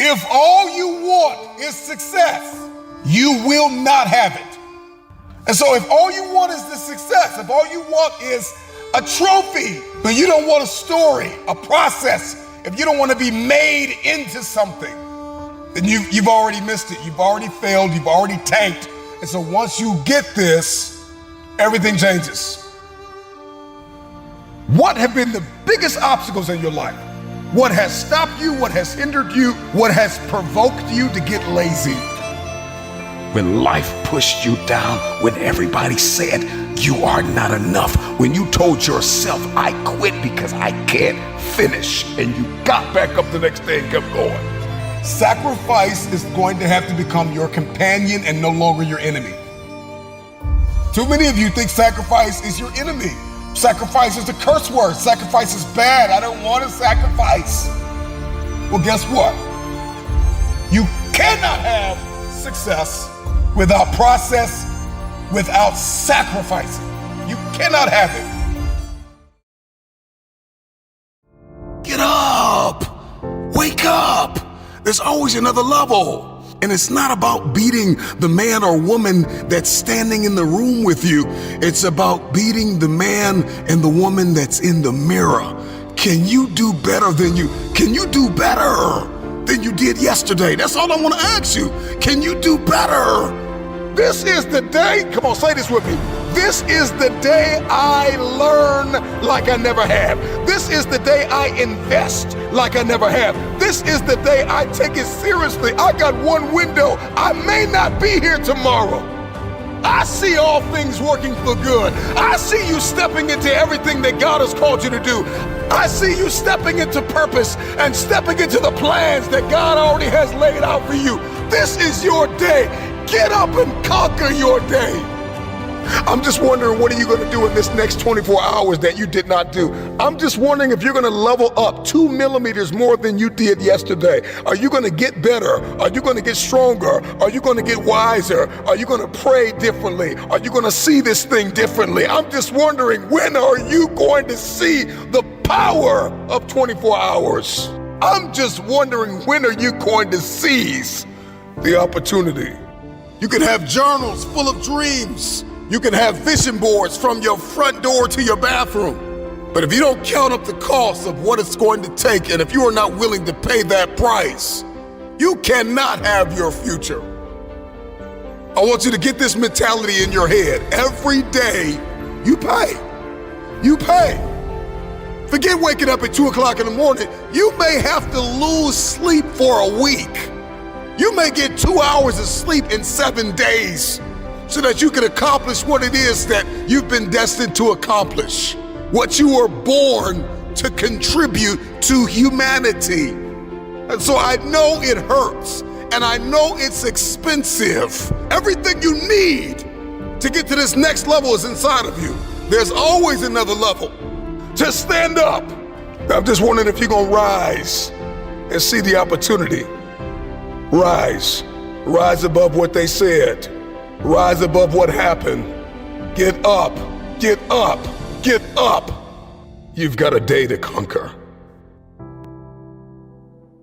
If all you want is success, you will not have it. And so if all you want is the success, if all you want is a trophy, but you don't want a story, a process, if you don't want to be made into something, then you've already missed it. You've already failed. You've already tanked. And so once you get this, everything changes. What have been the biggest obstacles in your life? What has stopped you? What has hindered you? What has provoked you to get lazy? When life pushed you down, when everybody said you are not enough, when you told yourself, I quit because I can't finish, and you got back up the next day and kept going. Sacrifice is going to have to become your companion and no longer your enemy. Too many of you think sacrifice is your enemy. Sacrifice is a curse word. Sacrifice is bad. I don't want to sacrifice. Well, guess what? You cannot have success without process, without sacrificing. You cannot have it. Get up! Wake up! There's always another level. And it's not about beating the man or woman that's standing in the room with you. It's about beating the man and the woman that's in the mirror. Can you do better than you did yesterday? That's all I want to ask you. Can you do better? This is the day, come on, say this with me. This is the day I learn like I never have. This is the day I invest like I never have. This is the day I take it seriously. I got one window. I may not be here tomorrow. I see all things working for good. I see you stepping into everything that God has called you to do. I see you stepping into purpose and stepping into the plans that God already has laid out for you. This is your day. Get up and conquer your day. I'm just wondering, what are you going to do in this next 24 hours that you did not do? I'm just wondering if you're going to level up 2 millimeters more than you did yesterday. Are you going to get better? Are you going to get stronger? Are you going to get wiser? Are you going to pray differently? Are you going to see this thing differently? I'm just wondering, when are you going to see the power of 24 hours? I'm just wondering, when are you going to seize the opportunity? You can have journals full of dreams. You can have vision boards from your front door to your bathroom. But if you don't count up the cost of what it's going to take, and if you are not willing to pay that price, you cannot have your future. I want you to get this mentality in your head. Every day, you pay. You pay. Forget waking up at 2 o'clock in the morning. You may have to lose sleep for a week. You may get 2 hours of sleep in 7 days so that you can accomplish what it is that you've been destined to accomplish, what you were born to contribute to humanity. And so I know it hurts, and I know it's expensive. Everything you need to get to this next level is inside of you. There's always another level. Just stand up. I'm just wondering if you're gonna rise and see the opportunity. Rise. Rise above what they said. Rise above what happened. Get up. Get up. Get up. You've got a day to conquer.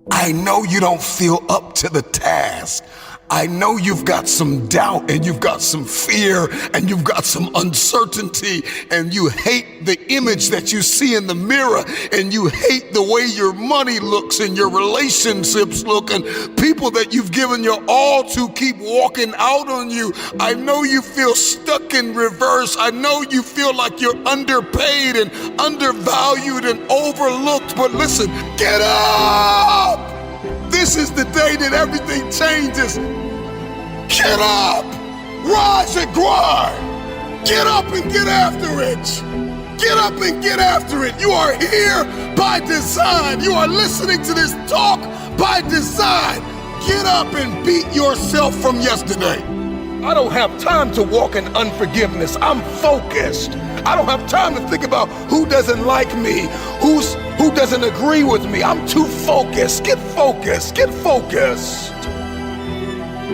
I know you don't feel up to the task. I know you've got some doubt, and you've got some fear, and you've got some uncertainty, and you hate the image that you see in the mirror, and you hate the way your money looks and your relationships look, and people that you've given your all to keep walking out on you. I know you feel stuck in reverse. I know you feel like you're underpaid and undervalued and overlooked, but listen, get up! This is the day that everything changes. Get up! Rise and grind! Get up and get after it! Get up and get after it! You are here by design. You are listening to this talk by design. Get up and beat yourself from yesterday. I don't have time to walk in unforgiveness. I'm focused. I don't have time to think about who doesn't like me, who doesn't agree with me. I'm too focused. Get focused. Get focused.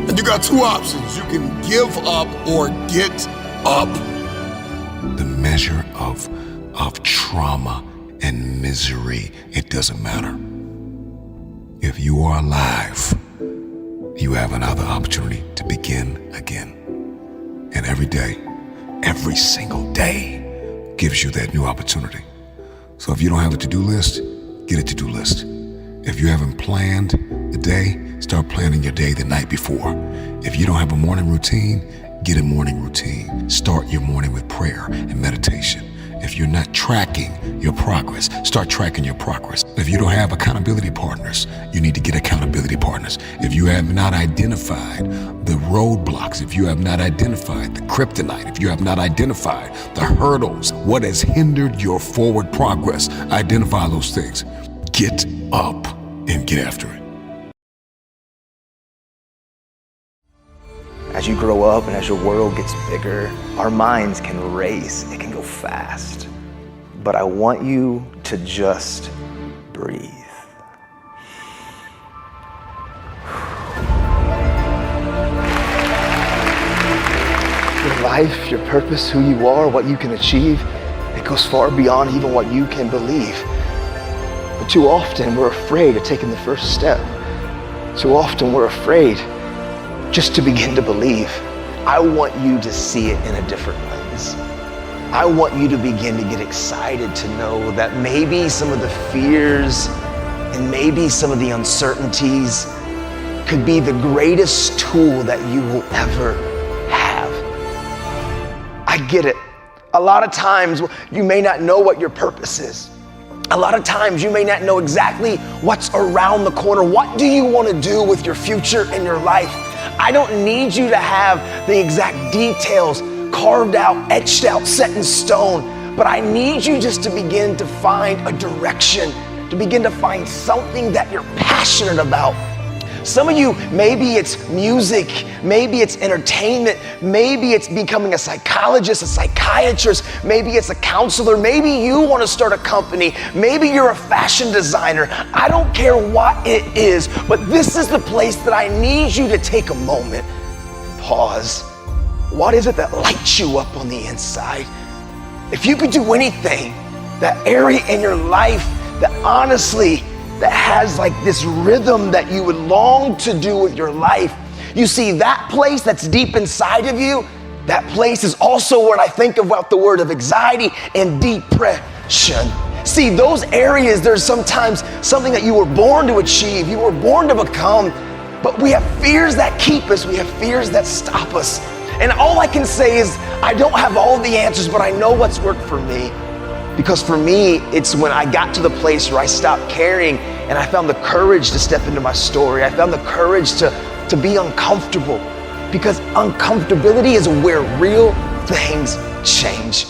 And you got 2 options. You can give up or get up. The measure of trauma and misery, it doesn't matter. If you are alive, you have another opportunity to begin again. And every day, every single day gives you that new opportunity. So if you don't have a to-do list, get a to-do list. If you haven't planned the day, start planning your day the night before. If you don't have a morning routine, get a morning routine. Start your morning with prayer and meditation. If you're not tracking your progress, start tracking your progress. If you don't have accountability partners, you need to get accountability partners. If you have not identified the roadblocks, if you have not identified the kryptonite, if you have not identified the hurdles, what has hindered your forward progress, identify those things. Get up and get after it. As you grow up and as your world gets bigger, our minds can race, it can go fast. But I want you to just breathe. Your life, your purpose, who you are, what you can achieve, it goes far beyond even what you can believe. But too often we're afraid of taking the first step. Too often we're afraid just to begin to believe. I want you to see it in a different lens. I want you to begin to get excited to know that maybe some of the fears and maybe some of the uncertainties could be the greatest tool that you will ever have. I get it. A lot of times you may not know what your purpose is. A lot of times you may not know exactly what's around the corner. What do you want to do with your future and your life? I don't need you to have the exact details carved out, etched out, set in stone, but I need you just to begin to find a direction, to begin to find something that you're passionate about. Some of you, maybe it's music, maybe it's entertainment, maybe it's becoming a psychologist, a psychiatrist, maybe it's a counselor, maybe you want to start a company, maybe you're a fashion designer. I don't care what it is, but this is the place that I need you to take a moment and pause. What is it that lights you up on the inside? If you could do anything, that area in your life that honestly, that has like this rhythm that you would long to do with your life. You see, that place that's deep inside of you, that place is also where I think about the word of anxiety and depression. See, those areas, there's sometimes something that you were born to achieve, you were born to become, but we have fears that keep us, we have fears that stop us. And all I can say is, I don't have all the answers, but I know what's worked for me. Because for me, it's when I got to the place where I stopped caring and I found the courage to step into my story. I found the courage to be uncomfortable, because uncomfortability is where real things change.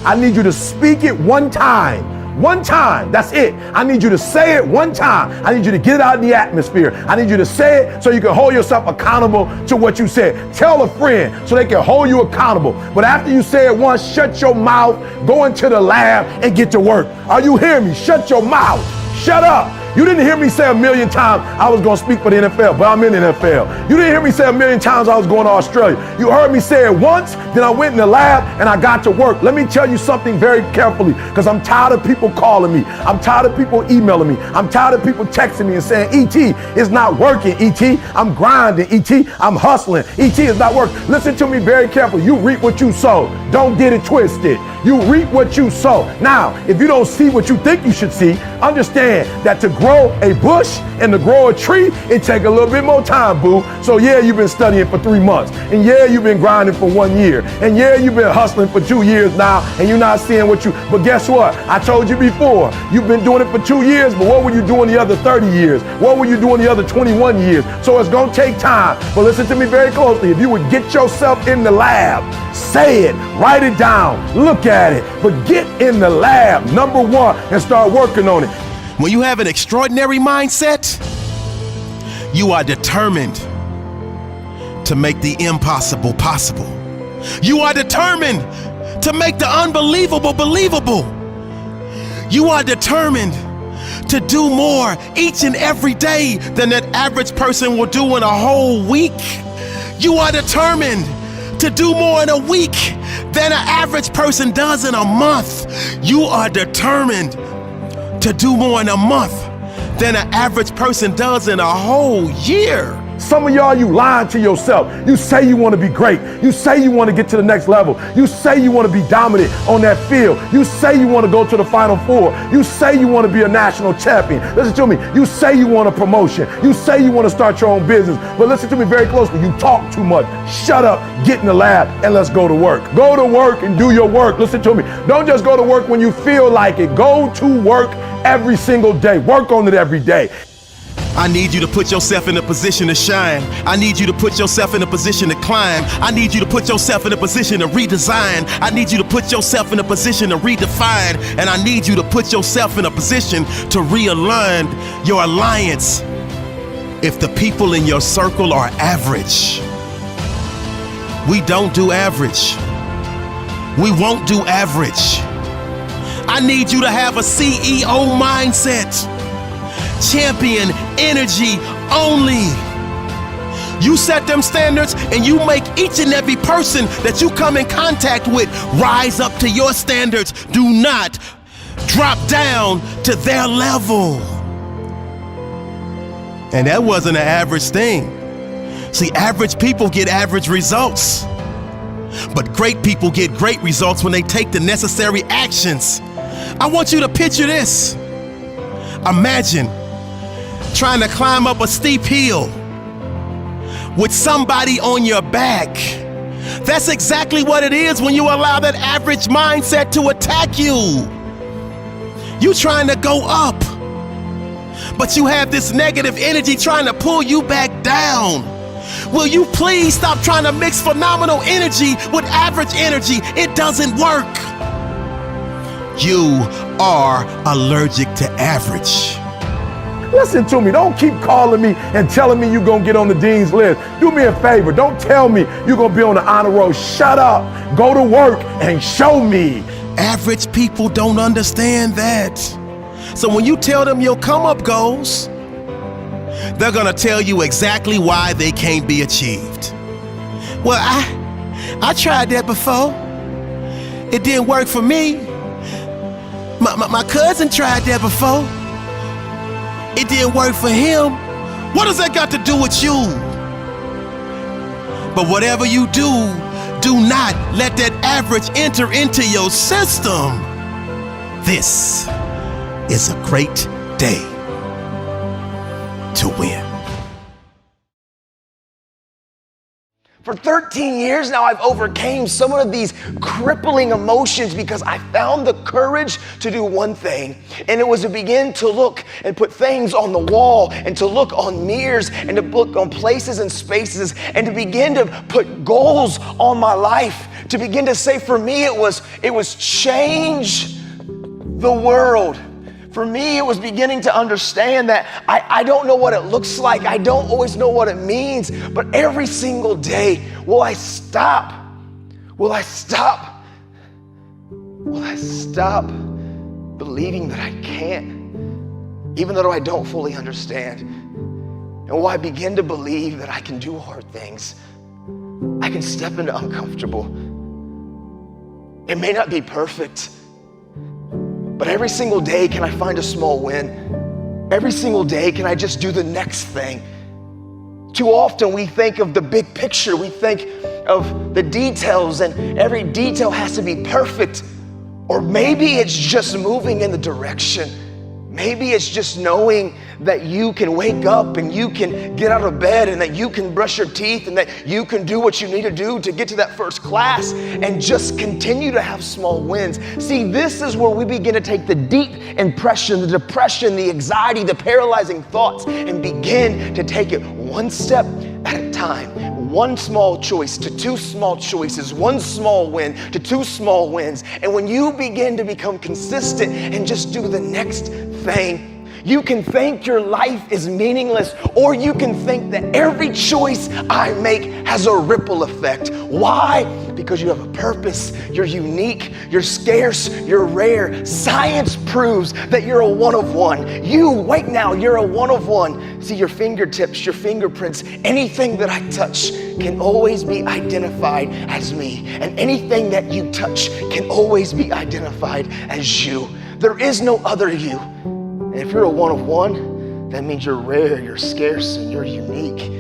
I need you to speak it one time. One time, that's it. I need you to say it one time. I need you to get it out in the atmosphere. I need you to say it so you can hold yourself accountable to what you said. Tell a friend so they can hold you accountable. But after you say it once, shut your mouth, go into the lab and get to work. Are you hearing me? Shut your mouth. Shut up. You didn't hear me say a million times I was going to speak for the NFL, but I'm in the NFL. You didn't hear me say a million times I was going to Australia. You heard me say it once, then I went in the lab and I got to work. Let me tell you something very carefully, because I'm tired of people calling me. I'm tired of people emailing me. I'm tired of people texting me and saying, E.T., it's not working, E.T. I'm grinding, E.T. I'm hustling. E.T. is not working. Listen to me very carefully. You reap what you sow. Don't get it twisted. You reap what you sow. Now, if you don't see what you think you should see, understand that to grow a bush and to grow a tree, it takes a little bit more time, boo. So yeah, you've been studying for 3 months. And yeah, you've been grinding for 1 year. And yeah, you've been hustling for 2 years now, and you're not seeing what you, but guess what? I told you before, you've been doing it for 2 years, but what were you doing the other 30 years? What were you doing the other 21 years? So it's gonna take time. But listen to me very closely. If you would get yourself in the lab, say it, write it down, look at it, but get in the lab, number one, and start working on it. When you have an extraordinary mindset, you are determined to make the impossible possible. You are determined to make the unbelievable believable. You are determined to do more each and every day than that average person will do in a whole week. You are determined to do more in a week than an average person does in a month. You are determined to do more in a month than an average person does in a whole year. Some of y'all, you lying to yourself. You say you want to be great. You say you want to get to the next level. You say you want to be dominant on that field. You say you want to go to the Final Four. You say you want to be a national champion. Listen to me. You say you want a promotion. You say you want to start your own business. But listen to me very closely. You talk too much. Shut up, get in the lab, and let's go to work. Go to work and do your work. Listen to me. Don't just go to work when you feel like it. Go to work every single day. Work on it every day. I need you to put yourself in a position to shine. I need you to put yourself in a position to climb. I need you to put yourself in a position to redesign. I need you to put yourself in a position to redefine. And I need you to put yourself in a position to realign your alliance. If the people in your circle are average, we don't do average. We won't do average. I need you to have a CEO mindset. Champion energy only. You set them standards and you make each and every person that you come in contact with rise up to your standards. Do not drop down to their level. And that wasn't an average thing. See, average people get average results. But great people get great results when they take the necessary actions. I want you to picture this. Imagine trying to climb up a steep hill with somebody on your back. That's exactly what it is when you allow that average mindset to attack you. You trying to go up, but you have this negative energy trying to pull you back down. Will you please stop trying to mix phenomenal energy with average energy? It doesn't work. You are allergic to average. Listen to me. Don't keep calling me and telling me you're going to get on the dean's list. Do me a favor. Don't tell me you're going to be on the honor roll. Shut up. Go to work and show me. Average people don't understand that. So when you tell them your come-up goals, they're going to tell you exactly why they can't be achieved. Well, I tried that before. It didn't work for me. My cousin tried that before. It didn't work for him. What does that got to do with you? But whatever you do not let that average enter into your system. This is a great day to win. For 13 years now, I've overcame some of these crippling emotions because I found the courage to do one thing, and it was to begin to look and put things on the wall and to look on mirrors and to look on places and spaces and to begin to put goals on my life, to begin to say for me it was change the world. For me, it was beginning to understand that I don't know what it looks like. I don't always know what it means. But every single day, will I stop? Will I stop? Will I stop believing that I can't, even though I don't fully understand? And will I begin to believe that I can do hard things? I can step into uncomfortable. It may not be perfect, but every single day, can I find a small win? Every single day, can I just do the next thing? Too often we think of the big picture. We think of the details, and every detail has to be perfect. Or maybe it's just moving in the direction. Maybe it's just knowing that you can wake up and you can get out of bed and that you can brush your teeth and that you can do what you need to do to get to that first class and just continue to have small wins. See, this is where we begin to take the deep impression, the depression, the anxiety, the paralyzing thoughts, and begin to take it one step at a time. One small choice to two small choices, one small win to two small wins. And when you begin to become consistent and just do the next thing, you can think your life is meaningless, or you can think that every choice I make has a ripple effect. Why? Because you have a purpose, you're unique, you're scarce, you're rare. Science proves that you're a one of one. You, right now, you're a one of one. See, your fingertips, your fingerprints, anything that I touch can always be identified as me. And anything that you touch can always be identified as you. There is no other you. And if you're a one of one, that means you're rare, you're scarce, and you're unique.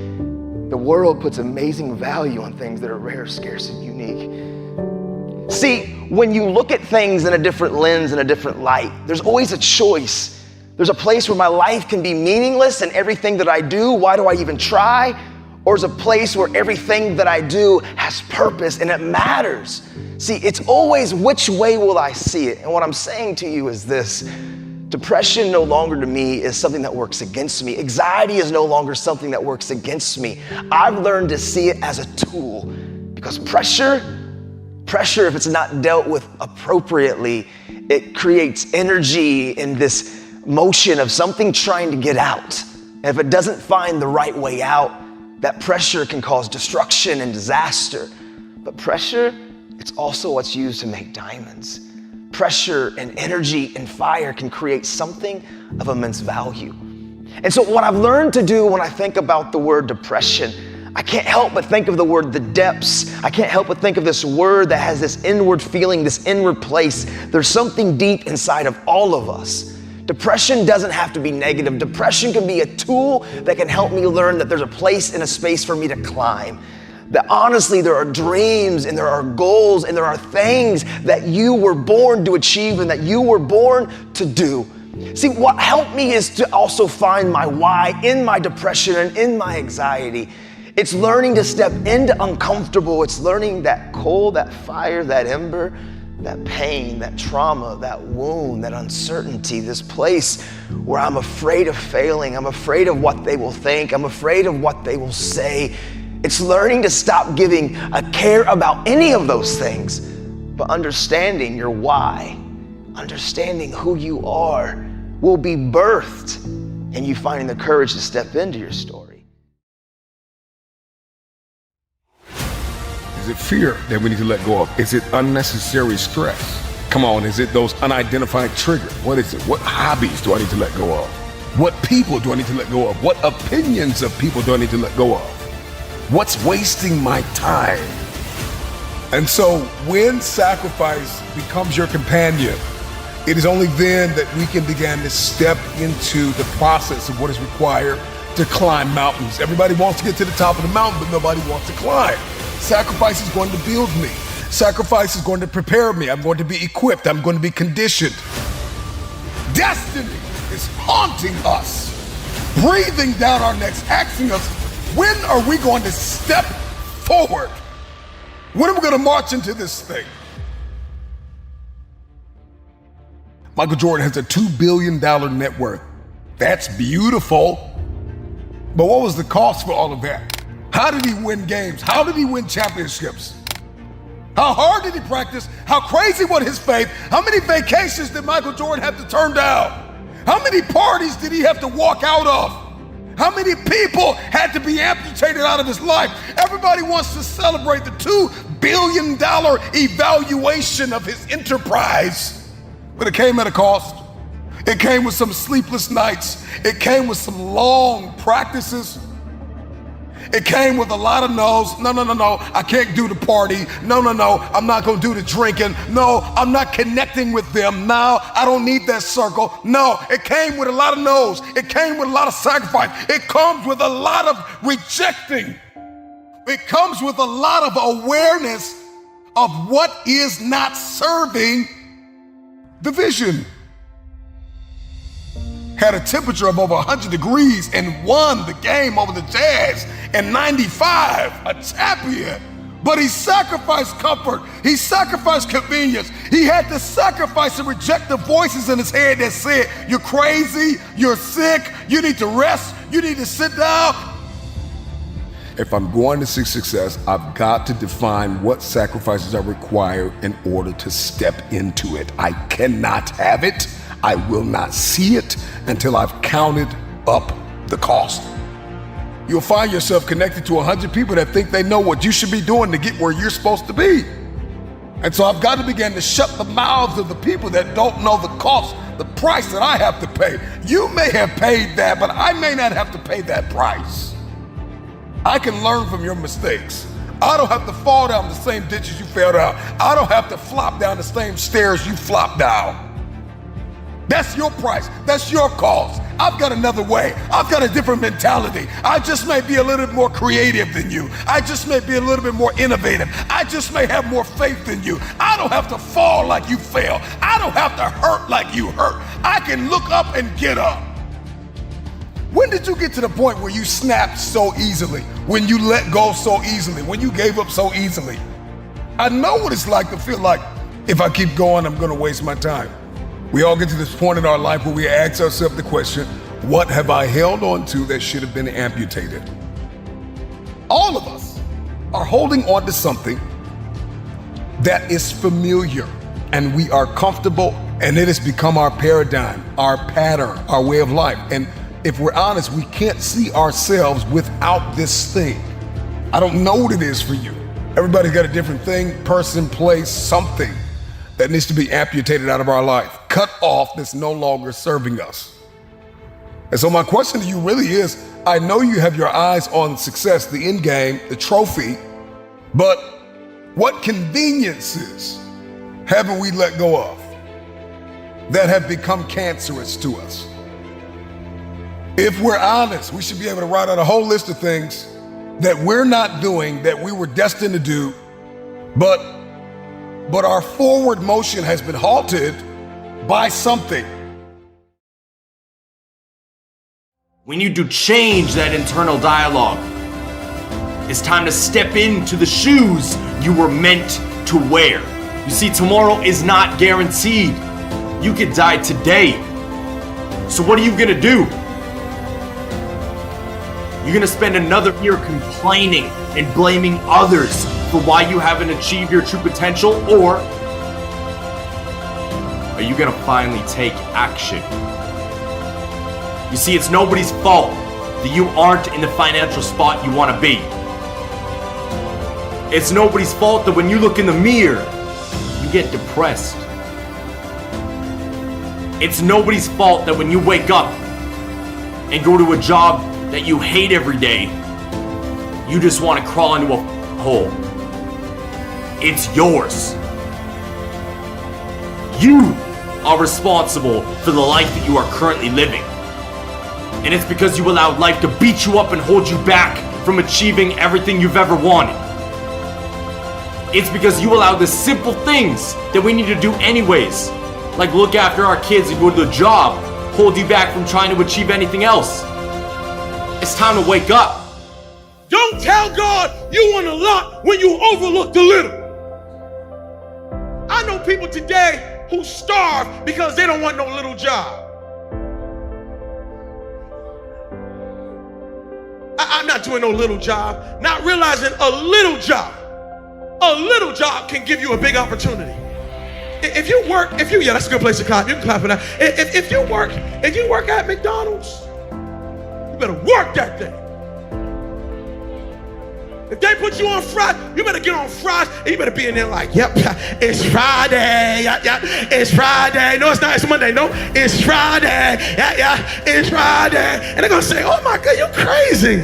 The world puts amazing value on things that are rare, scarce, and unique. See, when you look at things in a different lens, in a different light, there's always a choice. There's a place where my life can be meaningless and everything that I do, why do I even try? Or is a place where everything that I do has purpose and it matters. See, it's always which way will I see it? And what I'm saying to you is this: depression no longer to me is something that works against me. Anxiety is no longer something that works against me. I've learned to see it as a tool, because pressure, if it's not dealt with appropriately, it creates energy in this motion of something trying to get out. And if it doesn't find the right way out, that pressure can cause destruction and disaster. But pressure, it's also what's used to make diamonds. Pressure and energy and fire can create something of immense value. And so what I've learned to do when I think about the word depression, I can't help but think of the word the depths. I can't help but think of this word that has this inward feeling, this inward place. There's something deep inside of all of us. Depression doesn't have to be negative. Depression can be a tool that can help me learn that there's a place and a space for me to climb. That honestly, there are dreams and there are goals and there are things that you were born to achieve and that you were born to do. See, what helped me is to also find my why in my depression and in my anxiety. It's learning to step into uncomfortable. It's learning that coal, that fire, that ember, that pain, that trauma, that wound, that uncertainty, this place where I'm afraid of failing. I'm afraid of what they will think. I'm afraid of what they will say. It's learning to stop giving a care about any of those things, but understanding your why, understanding who you are will be birthed in you finding the courage to step into your story. Is it fear that we need to let go of? Is it unnecessary stress? Come on, is it those unidentified triggers? What is it? What hobbies do I need to let go of? What people do I need to let go of? What opinions of people do I need to let go of? What's wasting my time? And so when sacrifice becomes your companion, it is only then that we can begin to step into the process of what is required to climb mountains. Everybody wants to get to the top of the mountain, but nobody wants to climb. Sacrifice is going to build me. Sacrifice is going to prepare me. I'm going to be equipped. I'm going to be conditioned. Destiny is haunting us, breathing down our necks, asking us, when are we going to step forward? When are we going to march into this thing? Michael Jordan has a $2 billion net worth. That's beautiful. But what was the cost for all of that? How did he win games? How did he win championships? How hard did he practice? How crazy was his faith? How many vacations did Michael Jordan have to turn down? How many parties did he have to walk out of? How many people had to be amputated out of his life? Everybody wants to celebrate the $2 billion evaluation of his enterprise, but it came at a cost. It came with some sleepless nights. It came with some long practices. It came with a lot of no's. No, I can't do the party. No, I'm not gonna do the drinking. No, I'm not connecting with them. No, I don't need that circle. No, it came with a lot of no's. It came with a lot of sacrifice. It comes with a lot of rejecting. It comes with a lot of awareness of what is not serving the vision. Had a temperature of over 100 degrees and won the game over the Jazz in '95, a champion. But he sacrificed comfort. He sacrificed convenience. He had to sacrifice and reject the voices in his head that said, you're crazy, you're sick, you need to rest, you need to sit down. If I'm going to seek success, I've got to define what sacrifices are required in order to step into it. I cannot have it. I will not see it until I've counted up the cost. You'll find yourself connected to 100 people that think they know what you should be doing to get where you're supposed to be. And so I've got to begin to shut the mouths of the people that don't know the cost, the price that I have to pay. You may have paid that, but I may not have to pay that price. I can learn from your mistakes. I don't have to fall down the same ditches you fell down. I don't have to flop down the same stairs you flopped down. That's your price. That's your cost. I've got another way. I've got a different mentality. I just may be a little bit more creative than you. I just may be a little bit more innovative. I just may have more faith than you. I don't have to fall like you fell. I don't have to hurt like you hurt. I can look up and get up. When did you get to the point where you snapped so easily? When you let go so easily? When you gave up so easily? I know what it's like to feel like if I keep going, I'm going to waste my time. We all get to this point in our life where we ask ourselves the question, what have I held on to that should have been amputated? All of us are holding on to something that is familiar and we are comfortable, and it has become our paradigm, our pattern, our way of life. And if we're honest, we can't see ourselves without this thing. I don't know what it is for you. Everybody's got a different thing, person, place, something that needs to be amputated out of our life, cut off, that's no longer serving us. And so my question to you really is, I know you have your eyes on success, the end game, the trophy, but what conveniences haven't we let go of that have become cancerous to us? If we're honest, we should be able to write out a whole list of things that we're not doing, that we were destined to do, but our forward motion has been halted by something. We need to change that internal dialogue. It's time to step into the shoes you were meant to wear. You see, tomorrow is not guaranteed. You could die today. So what are you gonna do? You're gonna spend another year complaining and blaming others for why you haven't achieved your true potential, or are you gonna finally take action? You see, it's nobody's fault that you aren't in the financial spot you wanna be. It's nobody's fault that when you look in the mirror, you get depressed. It's nobody's fault that when you wake up and go to a job that you hate every day, you just want to crawl into a hole. It's yours. You are responsible for the life that you are currently living. And it's because you allowed life to beat you up and hold you back from achieving everything you've ever wanted. It's because you allowed the simple things that we need to do anyways, like look after our kids and go to the job, hold you back from trying to achieve anything else. It's time to wake up. Don't tell God you want a lot when you overlook the little. I know people today who starve because they don't want no little job. I'm not doing no little job, not realizing a little job can give you a big opportunity. If you work, yeah, that's a good place to clap. You can clap for that. If you work at McDonald's, you better work that day. If they put you on fries, you better get on fries, and you better be in there like, yep, it's Friday, yeah, it's Friday. No, it's not, it's Monday, no, it's Friday, yeah, it's Friday. And they're gonna say, oh my God, you're crazy.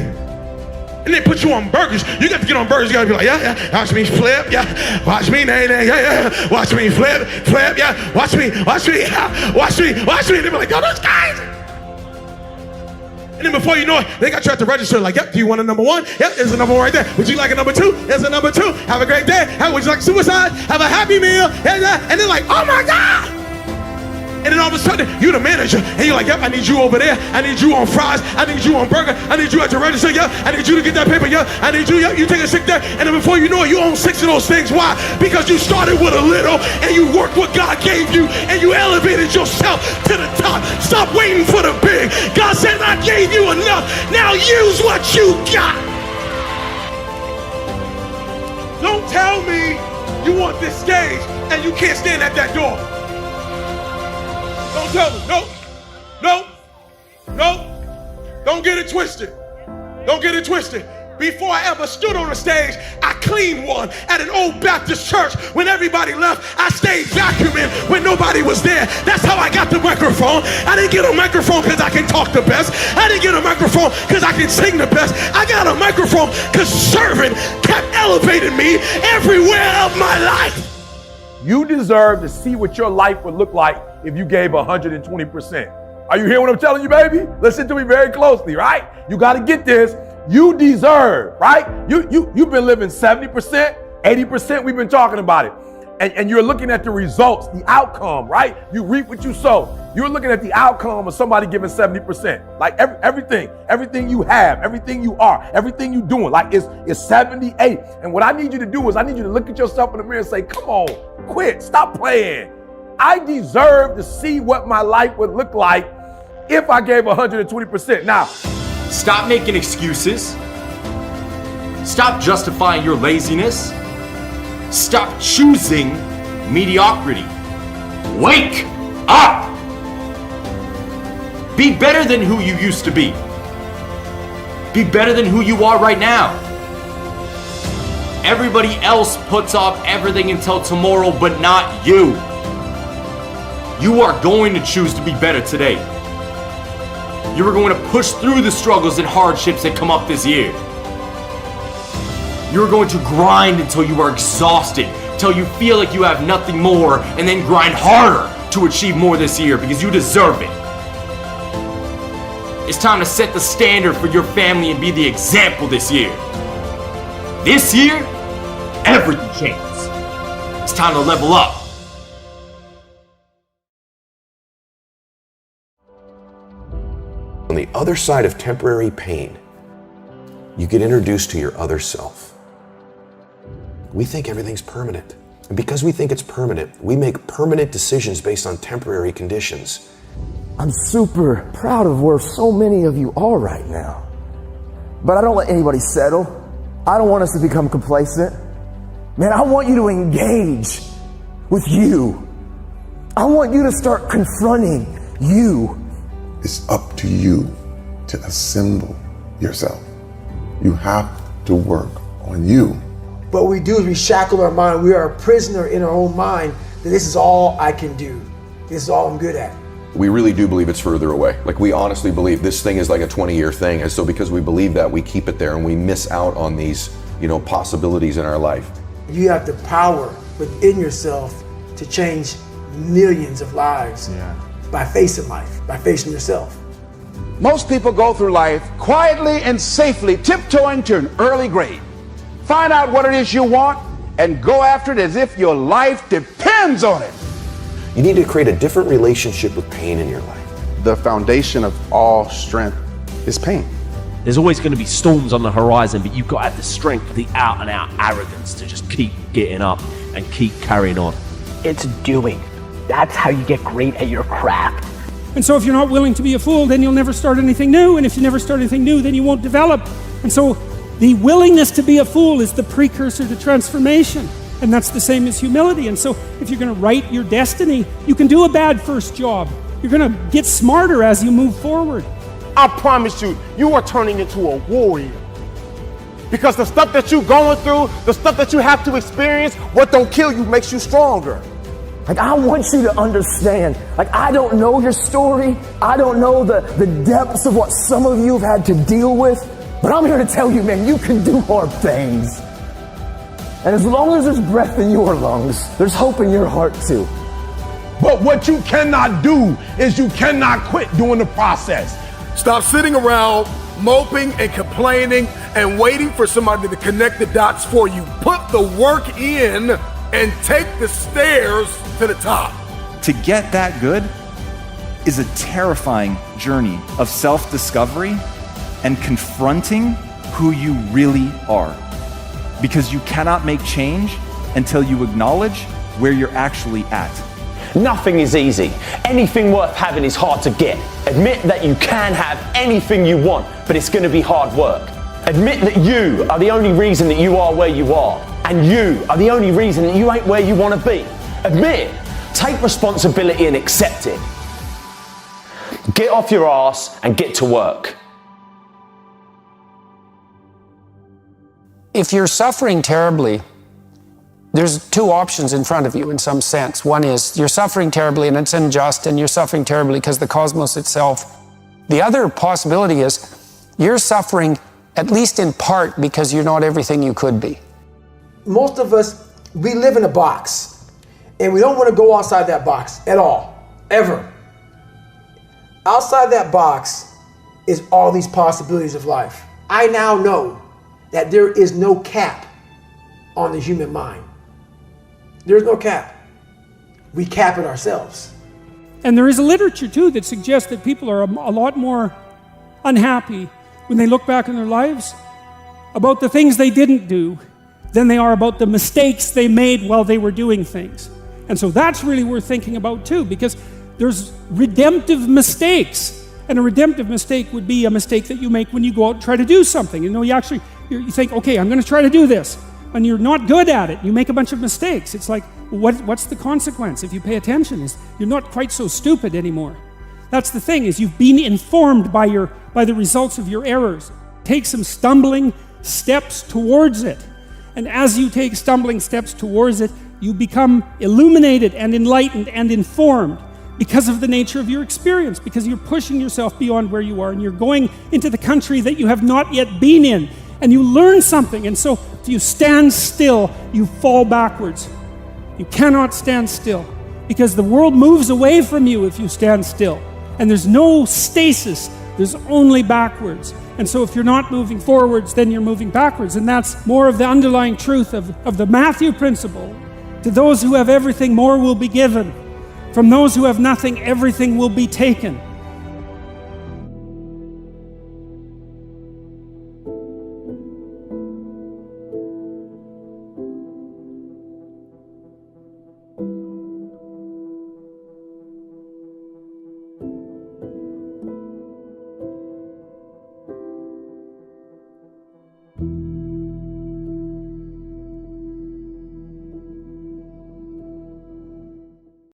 And they put you on burgers. You got to get on burgers. You got to be like, yeah, watch me flip, yeah, watch me, yeah, watch me flip, yeah, watch me, yeah, watch me. And they be like, oh, that's crazy. And then before you know it, they got you at the register like, yep, do you want a number one? Yep, there's a number one right there. Would you like a number two? There's a number two. Have a great day. Would you like suicide? Have a happy meal. And they're like, oh my God. And then all of a sudden, you're the manager, and you're like, yep, I need you over there. I need you on fries. I need you on burger. I need you at the register. Yep, I need you to get that paper. Yep, I need you. Yep, you take a sick there. And then before you know it, you own 6 of those things. Why? Because you started with a little, and you worked what God gave you, and you elevated yourself to the top. Stop waiting for the big. God said, I gave you enough. Now use what you got. Don't tell me you want this stage, and you can't stand at that door. Don't tell me. No. Don't get it twisted. Don't get it twisted. Before I ever stood on a stage, I cleaned one at an old Baptist church. When everybody left, I stayed vacuuming when nobody was there. That's how I got the microphone. I didn't get a microphone because I can talk the best. I didn't get a microphone because I can sing the best. I got a microphone because serving kept elevating me everywhere of my life. You deserve to see what your life would look like if you gave 120%. Are you hearing what I'm telling you, baby? Listen to me very closely, right? You got to get this. You deserve, right? You've been living 70%, 80%. We've been talking about it. And you're looking at the results, the outcome, right? You reap what you sow. You're looking at the outcome of somebody giving 70%. Like everything you have, everything you are, everything you're doing, like it's 78. And what I need you to do is I need you to look at yourself in the mirror and say, come on, quit, stop playing. I deserve to see what my life would look like if I gave 120%. Now, stop making excuses. Stop justifying your laziness. Stop choosing mediocrity. Wake up! Be better than who you used to be. Be better than who you are right now. Everybody else puts off everything until tomorrow, but not you. You are going to choose to be better today. You are going to push through the struggles and hardships that come up this year. You're going to grind until you are exhausted, until you feel like you have nothing more, and then grind harder to achieve more this year because you deserve it. It's time to set the standard for your family and be the example this year. This year, everything changes. It's time to level up. On the other side of temporary pain, you get introduced to your other self. We think everything's permanent. And because we think it's permanent, we make permanent decisions based on temporary conditions. I'm super proud of where so many of you are right now. But I don't let anybody settle. I don't want us to become complacent. Man, I want you to engage with you. I want you to start confronting you. It's up to you to assemble yourself. You have to work on you. What we do is we shackle our mind. We are a prisoner in our own mind that this is all I can do. This is all I'm good at. We really do believe it's further away. Like, we honestly believe this thing is like a 20-year thing. And so because we believe that, we keep it there and we miss out on these, possibilities in our life. You have the power within yourself to change millions of lives by facing life, by facing yourself. Most people go through life quietly and safely, tiptoeing to an early grave. Find out what it is you want and go after it as if your life depends on it. You need to create a different relationship with pain in your life. The foundation of all strength is pain. There's always going to be storms on the horizon, but you've got to have the strength, the out and out arrogance to just keep getting up and keep carrying on. It's doing. That's how you get great at your craft. And so if you're not willing to be a fool, then you'll never start anything new. And if you never start anything new, then you won't develop. And so the willingness to be a fool is the precursor to transformation. And that's the same as humility. And so if you're going to write your destiny, you can do a bad first job. You're going to get smarter as you move forward. I promise you, you are turning into a warrior. Because the stuff that you're going through, the stuff that you have to experience, what don't kill you makes you stronger. Like, I want you to understand, like, I don't know your story. I don't know the depths of what some of you have had to deal with. But I'm here to tell you, man, you can do hard things. And as long as there's breath in your lungs, there's hope in your heart too. But what you cannot do is you cannot quit doing the process. Stop sitting around moping and complaining and waiting for somebody to connect the dots for you. Put the work in and take the stairs to the top. To get that good is a terrifying journey of self-discovery and confronting who you really are. Because you cannot make change until you acknowledge where you're actually at. Nothing is easy. Anything worth having is hard to get. Admit that you can have anything you want, but it's going to be hard work. Admit that you are the only reason that you are where you are, and you are the only reason that you ain't where you want to be. Admit it. Take responsibility and accept it. Get off your ass and get to work. If you're suffering terribly, there's two options in front of you in some sense. One is you're suffering terribly and it's unjust, and you're suffering terribly because the cosmos itself. The other possibility is you're suffering at least in part because you're not everything you could be. Most of us, we live in a box. And we don't want to go outside that box at all, ever. Outside that box is all these possibilities of life. I now know that there is no cap on the human mind. There's no cap. We cap it ourselves. And there is a literature too that suggests that people are a lot more unhappy when they look back in their lives about the things they didn't do than they are about the mistakes they made while they were doing things. And so that's really worth thinking about too, because there's redemptive mistakes. And a redemptive mistake would be a mistake that you make when you go out and try to do something. You know, you think, okay, I'm going to try to do this. And you're not good at it. You make a bunch of mistakes. It's like, what's the consequence if you pay attention? Is you're not quite so stupid anymore. That's the thing, is you've been informed by the results of your errors. Take some stumbling steps towards it. And as you take stumbling steps towards it, you become illuminated and enlightened and informed because of the nature of your experience, because you're pushing yourself beyond where you are and you're going into the country that you have not yet been in, and you learn something. And so if you stand still, you fall backwards. You cannot stand still because the world moves away from you if you stand still. And there's no stasis, there's only backwards. And so if you're not moving forwards, then you're moving backwards. And that's more of the underlying truth of the Matthew principle. To those who have everything, more will be given. From those who have nothing, everything will be taken.